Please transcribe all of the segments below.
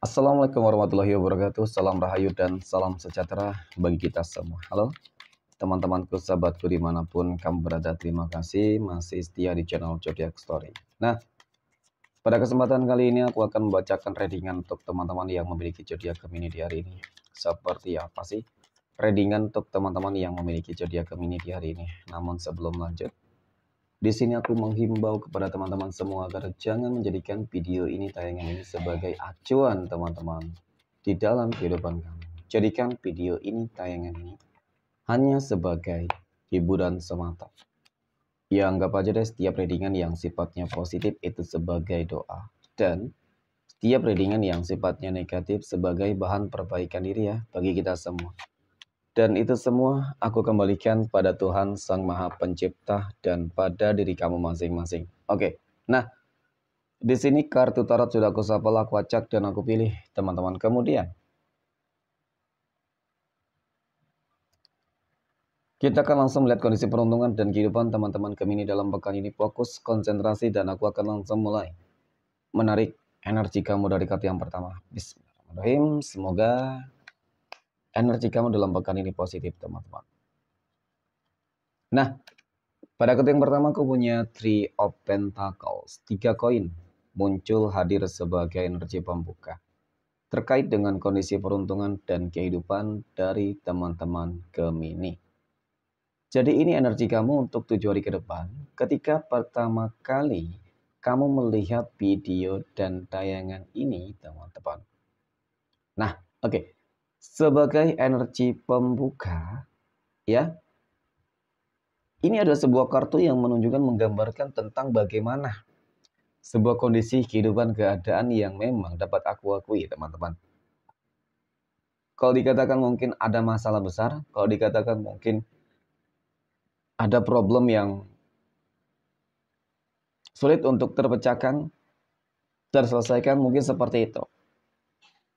Assalamualaikum warahmatullahi wabarakatuh. Salam rahayu dan salam sejahtera bagi kita semua. Halo teman-temanku, sahabatku dimanapun kamu berada. Terima kasih masih setia di channel Zodiac Story. Nah, pada kesempatan kali ini aku akan membacakan readingan untuk teman-teman yang memiliki zodiak Gemini di hari ini. Seperti apa sih readingan untuk teman-teman yang memiliki zodiak Gemini di hari ini? Namun sebelum lanjut, di sini aku menghimbau kepada teman-teman semua agar jangan menjadikan video ini, tayangan ini sebagai acuan teman-teman di dalam kehidupan kamu. Jadikan video ini, tayangan ini hanya sebagai hiburan semata. Ya anggap aja deh setiap readingan yang sifatnya positif itu sebagai doa. Dan setiap readingan yang sifatnya negatif sebagai bahan perbaikan diri ya bagi kita semua. Dan itu semua aku kembalikan pada Tuhan Sang Maha Pencipta dan pada diri kamu masing-masing. Oke, nah di sini kartu tarot sudah aku shuffle, aku acak dan aku pilih teman-teman. Kemudian kita akan langsung melihat kondisi peruntungan dan kehidupan teman-teman Gemini dalam pekan ini. Fokus, konsentrasi, dan aku akan langsung mulai menarik energi kamu dari kartu yang pertama. Bismillahirrahmanirrahim. Semoga energi kamu dalam pekan ini positif teman-teman. Nah, pada kartu yang pertama aku punya Three of Pentacles. 3 koin muncul hadir sebagai energi pembuka. Terkait dengan kondisi peruntungan dan kehidupan dari teman-teman Gemini. Jadi ini energi kamu untuk 7 hari ke depan. Ketika pertama kali kamu melihat video dan tayangan ini teman-teman. Nah, oke. Sebagai energi pembuka, ya. Ini adalah sebuah kartu yang menunjukkan, menggambarkan tentang bagaimana sebuah kondisi kehidupan keadaan yang memang dapat aku akui teman-teman. Kalau dikatakan mungkin ada masalah besar, kalau dikatakan mungkin ada problem yang sulit untuk terpecahkan, terselesaikan, mungkin seperti itu.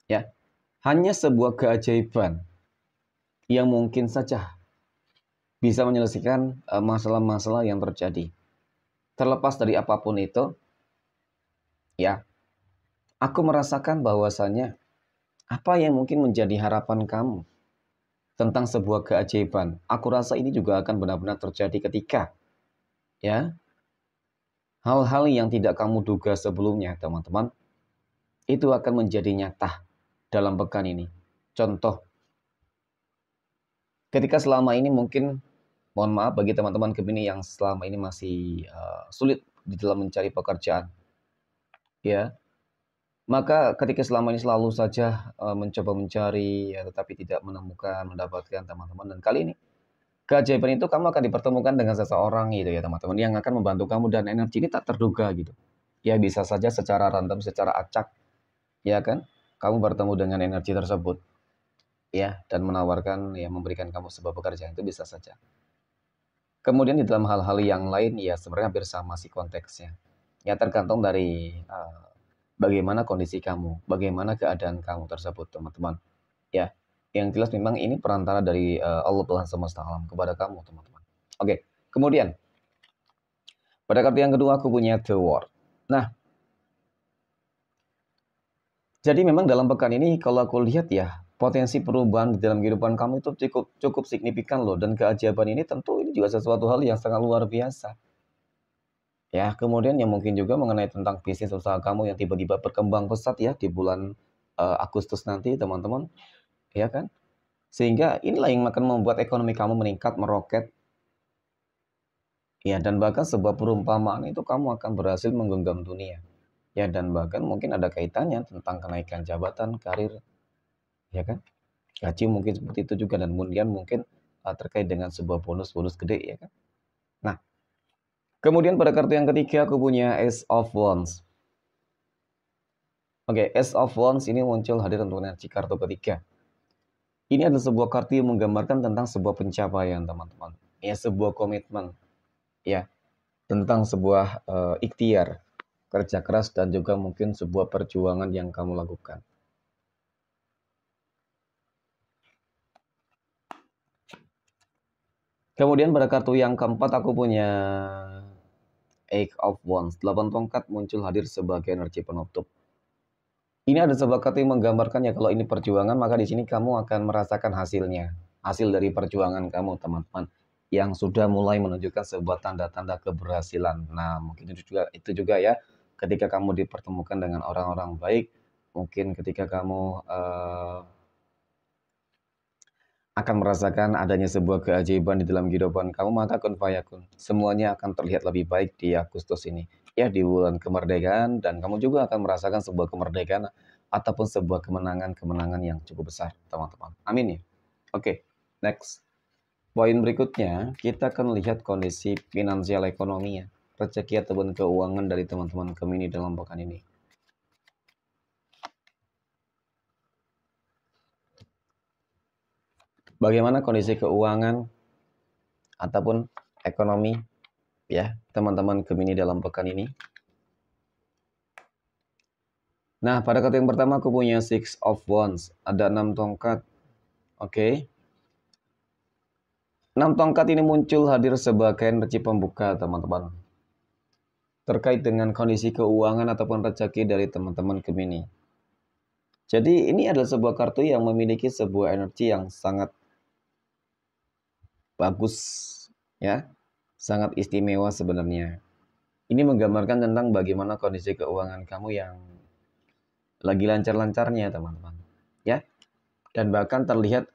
Ya, hanya sebuah keajaiban yang mungkin saja bisa menyelesaikan masalah-masalah yang terjadi. Terlepas dari apapun itu, ya, aku merasakan bahwasannya apa yang mungkin menjadi harapan kamu tentang sebuah keajaiban, aku rasa ini juga akan benar-benar terjadi ketika, ya, hal-hal yang tidak kamu duga sebelumnya, teman-teman, itu akan menjadi nyata dalam pekan ini. Contoh, ketika selama ini mungkin, mohon maaf bagi teman-teman Gemini yang selama ini masih sulit di dalam mencari pekerjaan, ya, maka ketika selama ini selalu saja mencoba mencari, ya, tetapi tidak menemukan, mendapatkan teman-teman, dan kali ini keajaiban itu kamu akan dipertemukan dengan seseorang gitu ya teman-teman, yang akan membantu kamu dan energi ini tak terduga gitu. Ya bisa saja secara random, secara acak, ya kan, kamu bertemu dengan energi tersebut, ya, dan menawarkan, ya, memberikan kamu sebuah pekerjaan, itu bisa saja. Kemudian di dalam hal-hal yang lain, ya sebenarnya hampir sama sih konteksnya. Ya tergantung dari bagaimana kondisi kamu, bagaimana keadaan kamu tersebut teman-teman. Ya, yang jelas memang ini perantara dari Allah Tuhan semesta alam kepada kamu teman-teman. Oke, kemudian pada kartu yang kedua aku punya The World. Nah, jadi memang dalam pekan ini kalau aku lihat ya, potensi perubahan di dalam kehidupan kamu itu cukup signifikan loh, dan keajaiban ini tentu ini juga sesuatu hal yang sangat luar biasa. Ya, kemudian yang mungkin juga mengenai tentang bisnis usaha kamu yang tiba-tiba berkembang pesat ya di bulan Agustus nanti teman-teman, ya kan? Sehingga inilah yang akan membuat ekonomi kamu meningkat, meroket. Ya, dan bahkan sebuah perumpamaan itu kamu akan berhasil menggenggam dunia. Ya, dan bahkan mungkin ada kaitannya tentang kenaikan jabatan, karir, ya kan? Gaji mungkin seperti itu juga, dan kemudian mungkin terkait dengan sebuah bonus-bonus gede, ya kan? Nah, kemudian pada kartu yang ketiga aku punya Ace of Wands. Oke, Ace of Wands ini muncul hadir untuk energi kartu ketiga. Ini adalah sebuah kartu yang menggambarkan tentang sebuah pencapaian, teman-teman. Ya, sebuah komitmen. Ya, tentang sebuah ikhtiar, kerja keras, dan juga mungkin sebuah perjuangan yang kamu lakukan. Kemudian pada kartu yang keempat aku punya Eight of Wands. 8 tongkat muncul hadir sebagai energi penutup. Ini ada sebuah kata yang menggambarkan ya kalau ini perjuangan, maka di sini kamu akan merasakan hasilnya. Hasil dari perjuangan kamu, teman-teman. Yang sudah mulai menunjukkan sebuah tanda-tanda keberhasilan. Nah, mungkin itu juga ya, ketika kamu dipertemukan dengan orang-orang baik, mungkin ketika kamu akan merasakan adanya sebuah keajaiban di dalam kehidupan kamu, maka kun fayakun. Semuanya akan terlihat lebih baik di Agustus ini. Ya, di bulan kemerdekaan, dan kamu juga akan merasakan sebuah kemerdekaan ataupun sebuah kemenangan-kemenangan yang cukup besar, teman-teman. Amin ya. Oke, next. Poin berikutnya, kita akan lihat kondisi finansial ekonominya, rezeki ataupun keuangan dari teman-teman Gemini dalam pekan ini. Bagaimana kondisi keuangan ataupun ekonomi ya teman-teman Gemini dalam pekan ini? Nah, pada kartu yang pertama aku punya Six of Wands, ada 6 tongkat. Oke. 6 tongkat ini muncul hadir sebagai energi pembuka, teman-teman. Terkait dengan kondisi keuangan ataupun rezeki dari teman-teman Gemini. Jadi ini adalah sebuah kartu yang memiliki sebuah energi yang sangat bagus ya. Sangat istimewa sebenarnya. Ini menggambarkan tentang bagaimana kondisi keuangan kamu yang lagi lancar-lancarnya, teman-teman. Ya. Dan bahkan terlihat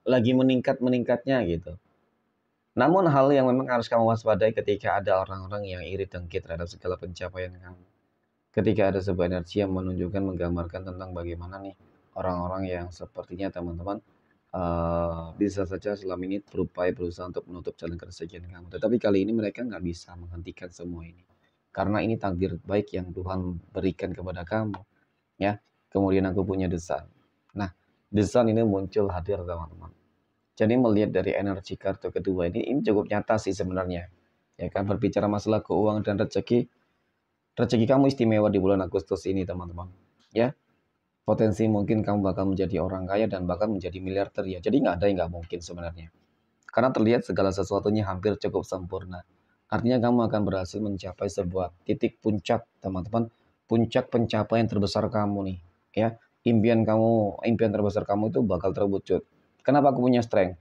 lagi meningkat-meningkatnya gitu. Namun hal yang memang harus kamu waspadai ketika ada orang-orang yang iri dengki terhadap segala pencapaian kamu. Ketika ada sebuah energi yang menunjukkan, menggambarkan tentang bagaimana nih orang-orang yang sepertinya teman-teman bisa saja selama ini berupaya berusaha untuk menutup jalan keresahan kamu. Tetapi kali ini mereka nggak bisa menghentikan semua ini. Karena ini takdir baik yang Tuhan berikan kepada kamu. Ya, kemudian aku punya desan. Nah, desan ini muncul hadir, teman-teman. Jadi melihat dari energi kartu kedua ini cukup nyata sih sebenarnya. Ya kan, berbicara masalah keuangan dan rezeki kamu istimewa di bulan Agustus ini, teman-teman. Ya, potensi mungkin kamu bakal menjadi orang kaya dan bakal menjadi miliarder ya. Jadi nggak ada yang nggak mungkin sebenarnya. Karena terlihat segala sesuatunya hampir cukup sempurna. Artinya kamu akan berhasil mencapai sebuah titik puncak, teman-teman. Puncak pencapaian terbesar kamu nih. Ya, impian terbesar kamu itu bakal terwujud. Kenapa aku punya strength?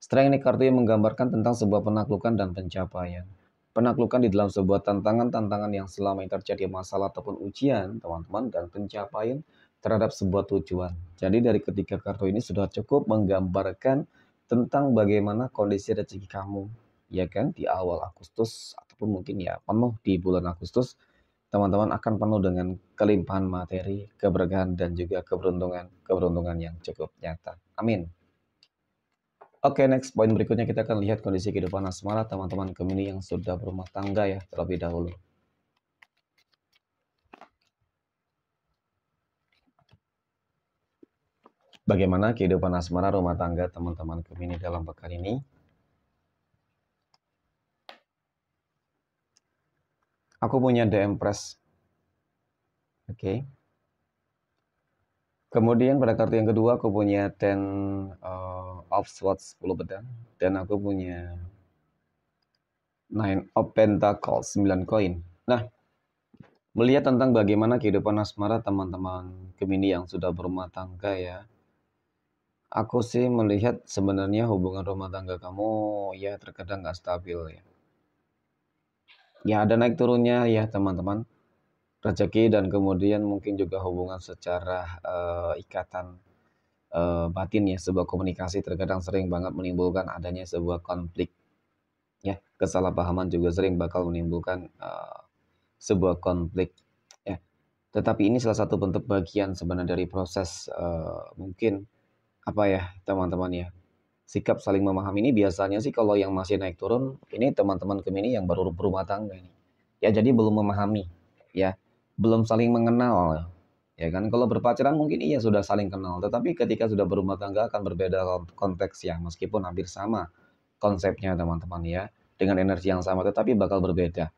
Strength ini kartu yang menggambarkan tentang sebuah penaklukan dan pencapaian. Penaklukan di dalam sebuah tantangan-tantangan yang selama ini terjadi masalah ataupun ujian, teman-teman, dan pencapaian terhadap sebuah tujuan. Jadi dari ketiga kartu ini sudah cukup menggambarkan tentang bagaimana kondisi rezeki kamu, ya kan, di awal Agustus ataupun mungkin ya penuh di bulan Agustus, teman-teman akan penuh dengan kelimpahan materi, keberkahan dan juga keberuntungan yang cukup nyata. Amin. Oke, next poin berikutnya kita akan lihat kondisi kehidupan asmara teman-teman Gemini yang sudah berumah tangga ya terlebih dahulu. Bagaimana kehidupan asmara rumah tangga teman-teman Gemini dalam pekan ini? Aku punya The Empress. Oke. Kemudian pada kartu yang kedua aku punya Ten of Swords 10 pedang. Dan aku punya Nine of Pentacles 9 koin. Nah, melihat tentang bagaimana kehidupan asmara teman-teman Gemini yang sudah berumah tangga ya. Aku sih melihat sebenarnya hubungan rumah tangga kamu ya terkadang nggak stabil ya. Ya ada naik turunnya ya teman-teman. Rezeki dan kemudian mungkin juga hubungan secara ikatan batin ya. Sebuah komunikasi terkadang sering banget menimbulkan adanya sebuah konflik. Ya, kesalahpahaman juga sering bakal menimbulkan sebuah konflik. Ya, tetapi ini salah satu bentuk bagian sebenarnya dari proses mungkin apa ya teman-teman ya. Sikap saling memahami ini biasanya sih kalau yang masih naik turun, ini teman-teman Gemini yang baru berumah tangga ini. Ya jadi belum memahami, ya belum saling mengenal. Ya kan, kalau berpacaran mungkin iya sudah saling kenal, tetapi ketika sudah berumah tangga akan berbeda konteksnya, meskipun hampir sama konsepnya teman-teman ya, dengan energi yang sama, tetapi bakal berbeda.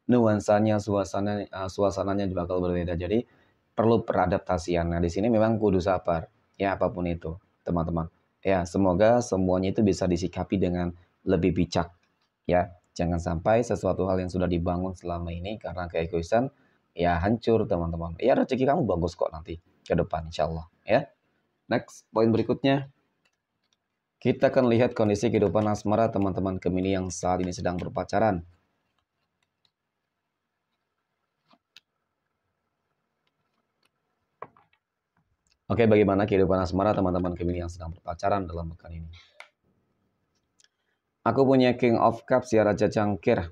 Nuansanya, suasananya bakal berbeda. Jadi perlu peradaptasian. Nah di sini memang kudu sabar, ya apapun itu, teman-teman. Ya, semoga semuanya itu bisa disikapi dengan lebih bijak. Ya, jangan sampai sesuatu hal yang sudah dibangun selama ini karena keegoisan ya hancur teman-teman. Ya rezeki kamu bagus kok nanti ke depan insya Allah ya. Next, poin berikutnya. Kita akan lihat kondisi kehidupan asmara teman-teman Gemini yang saat ini sedang berpacaran. Oke, bagaimana kehidupan asmara teman-teman Gemini yang sedang berpacaran dalam pekan ini? Aku punya King of Cups, ya Raja Cangkir.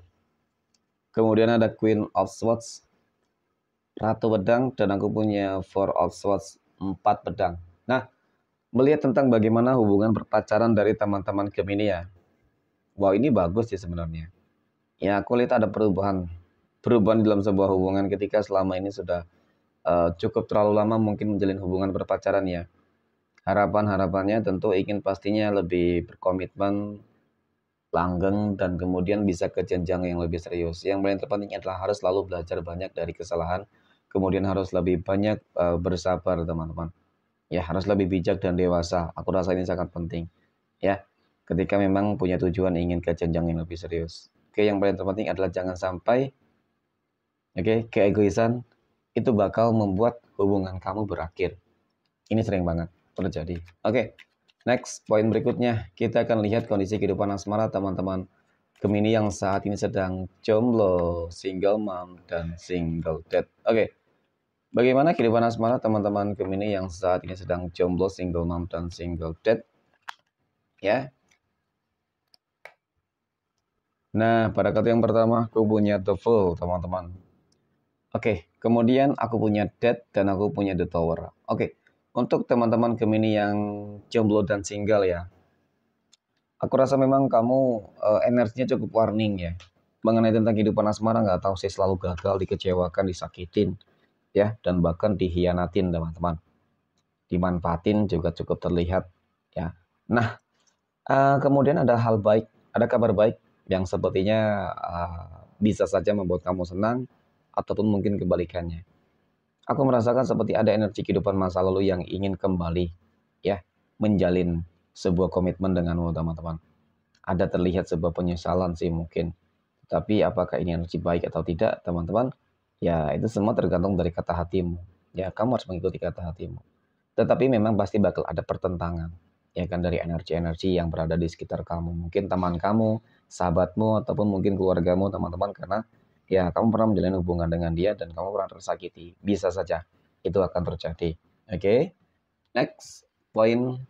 Kemudian ada Queen of Swords, Ratu Pedang, dan aku punya Four of Swords, 4 pedang. Nah, melihat tentang bagaimana hubungan berpacaran dari teman-teman Gemini ya. Wow, ini bagus sih sebenarnya. Ya, aku lihat ada perubahan dalam sebuah hubungan ketika selama ini sudah cukup terlalu lama mungkin menjalin hubungan berpacaran ya. Harapannya tentu ingin pastinya lebih berkomitmen, langgeng, dan kemudian bisa ke jenjang yang lebih serius. Yang paling terpenting adalah harus selalu belajar banyak dari kesalahan, kemudian harus lebih banyak bersabar teman-teman. Ya, harus lebih bijak dan dewasa. Aku rasa ini sangat penting. Ya, ketika memang punya tujuan ingin ke jenjang yang lebih serius. Oke, yang paling terpenting adalah jangan sampai keegoisan itu bakal membuat hubungan kamu berakhir. Ini sering banget terjadi. Oke, next, poin berikutnya. Kita akan lihat kondisi kehidupan asmara teman-teman Gemini yang saat ini sedang jomblo, single mom, dan single dad. Oke, bagaimana kehidupan asmara teman-teman Gemini yang saat ini sedang jomblo, single mom, dan single dad? Ya. Nah, pada kartu yang pertama, aku punya The Fool, teman-teman. Oke, kemudian aku punya Death dan aku punya The Tower. Oke, untuk teman-teman Gemini yang jomblo dan single ya, aku rasa memang kamu energinya cukup warning ya. Mengenai tentang kehidupan asmara nggak tahu sih, selalu gagal, dikecewakan, disakitin, ya, dan bahkan dihianatin teman-teman. Dimanfaatin juga cukup terlihat ya. Nah, kemudian ada hal baik, ada kabar baik yang sepertinya bisa saja membuat kamu senang ataupun mungkin kebalikannya. Aku merasakan seperti ada energi kehidupan masa lalu yang ingin kembali ya menjalin sebuah komitmen denganmu teman-teman. Ada terlihat sebuah penyesalan sih mungkin. Tapi apakah ini energi baik atau tidak teman-teman? Ya itu semua tergantung dari kata hatimu. Ya kamu harus mengikuti kata hatimu. Tetapi memang pasti bakal ada pertentangan. Ya kan dari energi-energi yang berada di sekitar kamu. Mungkin teman kamu, sahabatmu, ataupun mungkin keluargamu teman-teman. Karena ya kamu pernah menjalin hubungan dengan dia dan kamu pernah tersakiti. Bisa saja itu akan terjadi. Oke. Next, poin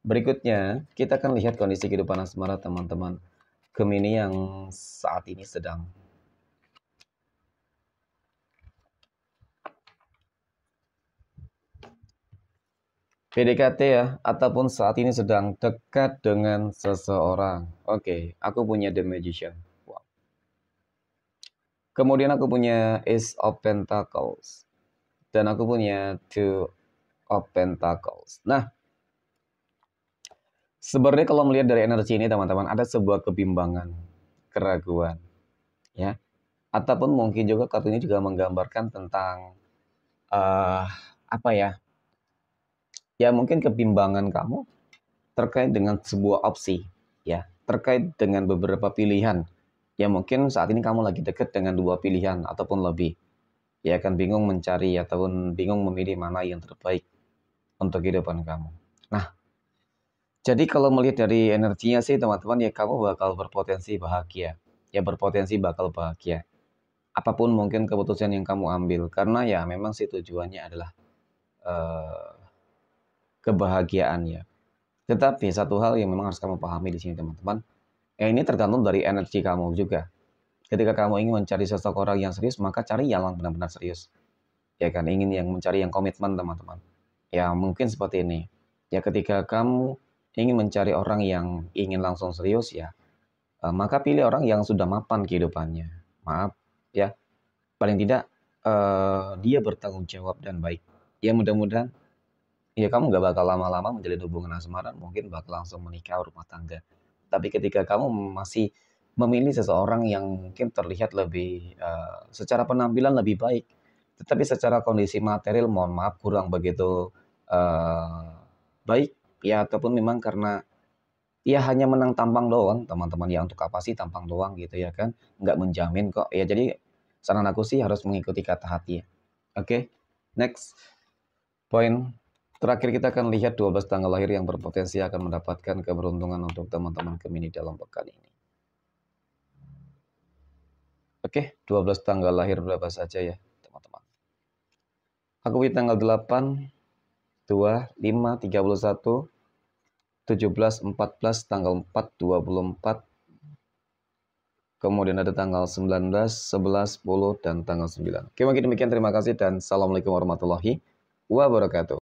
berikutnya kita akan lihat kondisi kehidupan asmara teman-teman Gemini yang saat ini sedang PDKT ya, ataupun saat ini sedang dekat dengan seseorang. Oke, aku punya The Magician. Wow. Kemudian aku punya Ace of Pentacles. Dan aku punya Two of Pentacles. Nah, sebenarnya kalau melihat dari energi ini teman-teman, ada sebuah kebimbangan, keraguan. Ya, ataupun mungkin juga kartu ini juga menggambarkan tentang apa ya? Ya mungkin kebimbangan kamu terkait dengan sebuah opsi, ya, terkait dengan beberapa pilihan. Ya mungkin saat ini kamu lagi dekat dengan dua pilihan ataupun lebih. Ya kan bingung mencari ataupun bingung memilih mana yang terbaik untuk kehidupan kamu. Nah, jadi kalau melihat dari energinya sih teman-teman ya kamu bakal berpotensi bahagia. Ya berpotensi bakal bahagia. Apapun mungkin keputusan yang kamu ambil karena ya memang sih tujuannya adalah eh, kebahagiaan ya. Tetapi satu hal yang memang harus kamu pahami di sini teman-teman, ini tergantung dari energi kamu juga. Ketika kamu ingin mencari seseorang yang serius, maka cari yang benar-benar serius. Ya kan, ingin yang mencari yang komitmen teman-teman. Ya mungkin seperti ini. Ya ketika kamu ingin mencari orang yang ingin langsung serius ya, maka pilih orang yang sudah mapan kehidupannya. Maaf ya, paling tidak dia bertanggung jawab dan baik. Ya mudah-mudahan ya kamu gak bakal lama-lama menjalin hubungan asmara, mungkin bakal langsung menikah rumah tangga. Tapi ketika kamu masih memilih seseorang yang mungkin terlihat lebih secara penampilan lebih baik, tetapi secara kondisi material mohon maaf kurang begitu uh, baik, ya ataupun memang karena ya hanya menang tampang doang teman-teman, ya untuk apa sih tampang doang gitu ya kan, nggak menjamin kok ya. Jadi saran aku sih harus mengikuti kata hati ya. Oke, next. Poin terakhir kita akan lihat 12 tanggal lahir yang berpotensi akan mendapatkan keberuntungan untuk teman-teman Gemini dalam pekan ini. Oke, 12 tanggal lahir berapa saja ya teman-teman. Aku pilih tanggal 8, 2, 5, 31, 17, 14, tanggal 4, 24, kemudian ada tanggal 19, 11, 10, dan tanggal 9. Oke, mungkin demikian. Terima kasih dan Assalamualaikum warahmatullahi wabarakatuh.